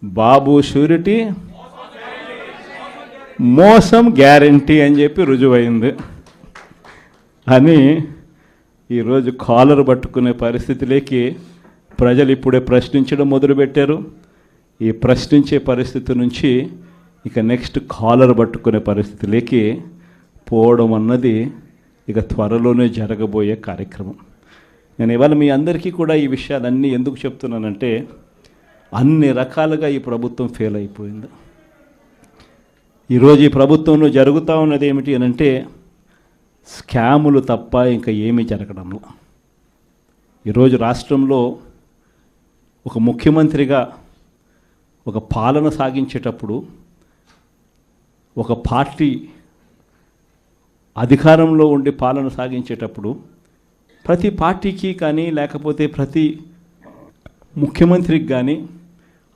బాబు surety మోసం guarantee అని చెప్పి రుజువైంది అని ఈరోజు కాలర్ పట్టుకునే పరిస్థితిలోకి ప్రజలు ఇప్పుడే ప్రశ్నించడం మొదలుపెట్టారు. ఈ ప్రశ్నించే పరిస్థితి నుంచి ఇక నెక్స్ట్ కాలర్ పట్టుకునే పరిస్థితిలోకి పోవడం అన్నది ఇక త్వరలోనే జరగబోయే కార్యక్రమం. నేను ఇవాళ మీ అందరికీ కూడా ఈ విషయాలన్నీ ఎందుకు చెప్తున్నానంటే, అన్ని రకాలుగా ఈ ప్రభుత్వం ఫెయిల్ అయిపోయింది. ఈరోజు ఈ ప్రభుత్వంలో జరుగుతూ ఉన్నది ఏమిటి అని అంటే, స్కాములు తప్ప ఇంకా ఏమీ జరగడంలో. ఈరోజు రాష్ట్రంలో ఒక ముఖ్యమంత్రిగా ఒక పాలన సాగించేటప్పుడు, ఒక పార్టీ అధికారంలో ఉండి పాలన సాగించేటప్పుడు ప్రతి పార్టీకి కానీ లేకపోతే ప్రతి ముఖ్యమంత్రికి కానీ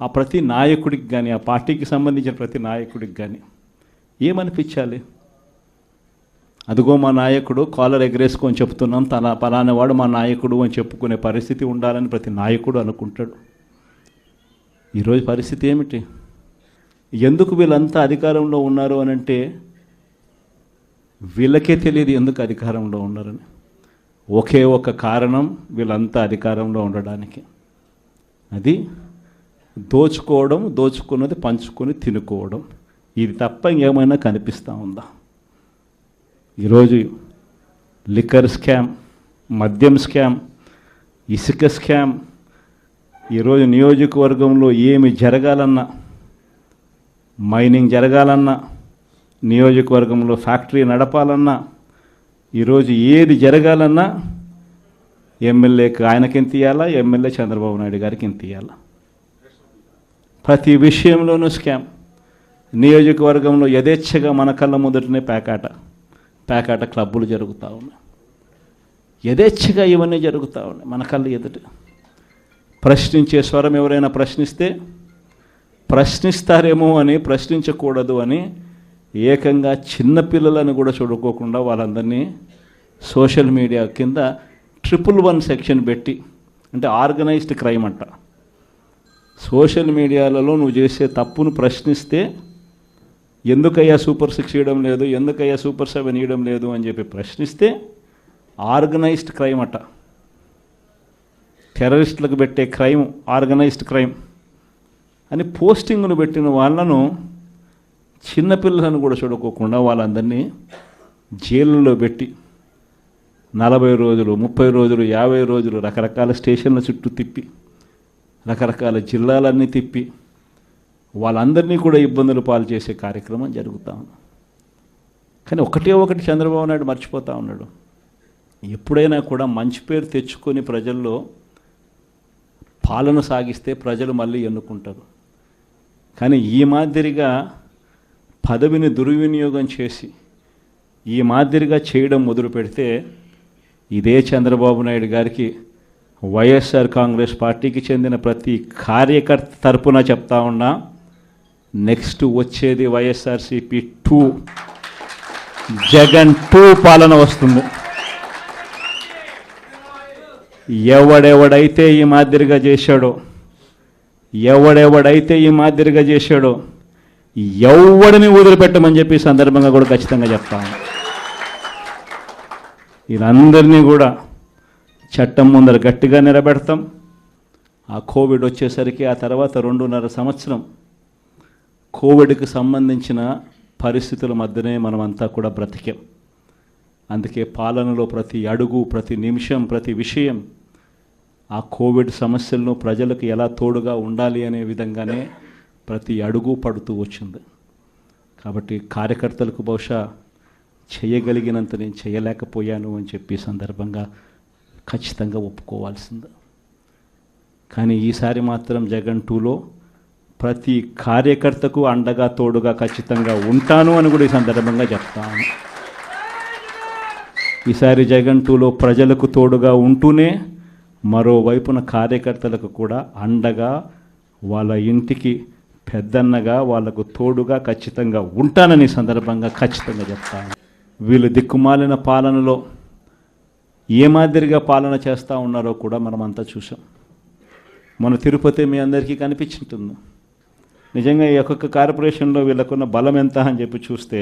ఆ ప్రతి నాయకుడికి కానీ ఆ పార్టీకి సంబంధించిన ప్రతి నాయకుడికి కానీ ఏమనిపించాలి? అదిగో మా నాయకుడు, కాలర్ ఎగరేసుకొని చెప్తున్నాం, పలానా వాడు మా నాయకుడు అని చెప్పుకునే పరిస్థితి ఉండాలని ప్రతి నాయకుడు అనుకుంటాడు. ఈరోజు పరిస్థితి ఏమిటి? ఎందుకు వీళ్ళంతా అధికారంలో ఉన్నారు అని అంటే వీళ్ళకే తెలియదు ఎందుకు అధికారంలో ఉన్నారని. ఒకే ఒక కారణం వీళ్ళంతా అధికారంలో ఉండడానికి, అది దోచుకోవడం, దోచుకున్నది పంచుకొని తినుకోవడం. ఇది తప్ప ఇంకేమైనా కనిపిస్తూ ఉందా? ఈరోజు లిక్కర్ స్కామ్, మద్యం స్కామ్, ఇసుక స్కామ్, ఈరోజు నియోజకవర్గంలో ఏమి జరగాలన్నా, మైనింగ్ జరగాలన్నా, నియోజకవర్గంలో ఫ్యాక్టరీ నడపాలన్నా, ఈరోజు ఏది జరగాలన్నా ఎమ్మెల్యేకి ఆయనకి ఎంత ఇవ్వాలా, ఎమ్మెల్యే చంద్రబాబు నాయుడు గారికి ఎంత ఇవ్వాలా. ప్రతి విషయంలోనూ స్కామ్. నియోజకవర్గంలో యథేచ్ఛగా మన కళ్ళ ముందటనే పేకాట క్లబ్బులు జరుగుతూ ఉన్నాయి. యథేచ్ఛగా ఇవన్నీ జరుగుతూ ఉన్నాయి మన కళ్ళ ఎదుట. ప్రశ్నించే స్వరం ఎవరైనా ప్రశ్నిస్తే ప్రశ్నిస్తారేమో అని, ప్రశ్నించకూడదు అని ఏకంగా చిన్నపిల్లలను కూడా చూడుకోకుండా వాళ్ళందరినీ సోషల్ మీడియా కింద 111 సెక్షన్ పెట్టి, అంటే ఆర్గనైజ్డ్ క్రైమ్ అంట. సోషల్ మీడియాలలో నువ్వు చేసే తప్పును ప్రశ్నిస్తే ఎందుకయ్యా సూపర్ 6 ఇవ్వడం లేదు, ఎందుకయ్యా సూపర్ 7 ఇవ్వడం లేదు అని చెప్పి ప్రశ్నిస్తే ఆర్గనైజ్డ్ క్రైమ్ అట. టెర్రరిస్టులకు పెట్టే క్రైమ్ ఆర్గనైజ్డ్ క్రైమ్ అని పోస్టింగ్ను పెట్టిన వాళ్ళను, చిన్నపిల్లలను కూడా చూడుకోకుండా వాళ్ళందరినీ జైళ్ళలో పెట్టి 40 రోజులు, 30 రోజులు, 50 రోజులు రకరకాల స్టేషన్ల చుట్టూ తిప్పి, రకరకాల జిల్లాలన్నీ తిప్పి వాళ్ళందరినీ కూడా ఇబ్బందులు పాలు చేసే కార్యక్రమం జరుగుతూ ఉంది. కానీ ఒకటి చంద్రబాబు నాయుడు మర్చిపోతూ ఉన్నాడు. ఎప్పుడైనా కూడా మంచి పేరు తెచ్చుకొని ప్రజల్లో పాలన సాగిస్తే ప్రజలు మళ్ళీ ఎన్నుకుంటారు. కానీ ఈ మాదిరిగా పదవిని దుర్వినియోగం చేసి ఈ మాదిరిగా చేయడం మొదలు పెడితే ఇదే చంద్రబాబు నాయుడు గారికి వైఎస్ఆర్ కాంగ్రెస్ పార్టీకి చెందిన ప్రతి కార్యకర్త తరపున చెప్తా ఉన్నా, నెక్స్ట్ వచ్చేది వైఎస్ఆర్సీపీ 2, జగన్ 2 పాలన వస్తుంది. ఎవడెవడైతే ఈ మాదిరిగా చేశాడో, ఎవడిని వదిలిపెట్టమని చెప్పి సందర్భంగా కూడా ఖచ్చితంగా చెప్తాను. వీళ్ళందరినీ కూడా చట్టం ముందర గట్టిగా నిలబెడతాం. ఆ కోవిడ్ వచ్చేసరికి ఆ తర్వాత 2.5 సంవత్సరం కోవిడ్కి సంబంధించిన పరిస్థితుల మధ్యనే మనమంతా కూడా బ్రతికాం. అందుకే పాలనలో ప్రతి అడుగు, ప్రతి నిమిషం, ప్రతి విషయం ఆ కోవిడ్ సమస్యలను ప్రజలకు ఎలా తోడుగా ఉండాలి అనే విధంగానే ప్రతి అడుగు పడుతూ వచ్చింది. కాబట్టి కార్యకర్తలకు బహుశా చేయగలిగినంత నేను చేయలేకపోయాను అని చెప్పి సందర్భంగా ఖచ్చితంగా ఒప్పుకోవాల్సింది. కానీ ఈసారి మాత్రం జగన్ 2లో ప్రతి కార్యకర్తకు అండగా తోడుగా ఖచ్చితంగా ఉంటాను అని కూడా ఈ సందర్భంగా చెప్తాను. ఈసారి జగన్ 2లో ప్రజలకు తోడుగా ఉంటూనే మరోవైపున కార్యకర్తలకు కూడా అండగా, వాళ్ళ ఇంటికి పెద్దన్నగా, వాళ్లకు తోడుగా ఖచ్చితంగా ఉంటానని సందర్భంగా ఖచ్చితంగా చెప్తాను. వీళ్ళు దిక్కుమాలిన పాలనలో ఏ మాదిరిగా పాలన చేస్తూ ఉన్నారో కూడా మనమంతా చూసాం. మన తిరుపతి మీ అందరికీ కనిపించుంటుంది. నిజంగా ఈ ఒక్కొక్క కార్పొరేషన్లో వీళ్ళకున్న బలం ఎంత అని చెప్పి చూస్తే